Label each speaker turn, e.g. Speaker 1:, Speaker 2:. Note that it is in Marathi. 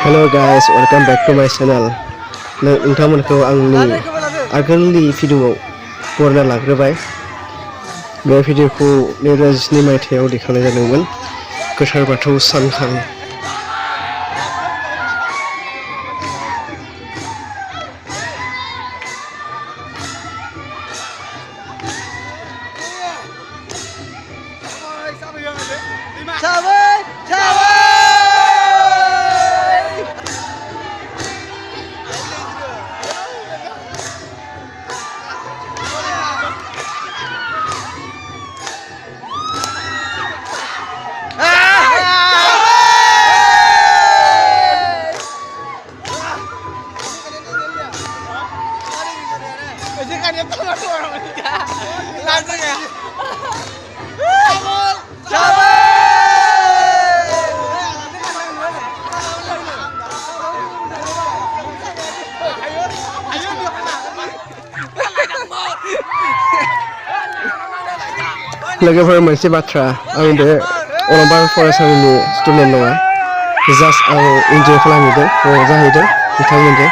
Speaker 1: Hello guys, welcome back to my channel. नोंथांमोनखौ आंनि आगोलनि भिडिअआव बरना लाग्रोबाय। बे भिडिअखौ 2012 मायथाइयाव दिखांनाय जादोंमोन गोथार बाथौ सानखालि। लोगोफोर मोनसे बाथ्रा आं बे अलंबार फरायसालिनि स्टुडेन्ट नङा जास्ट आं इन्जय खालामहैदों रंजाहैदों बिथांमोनजों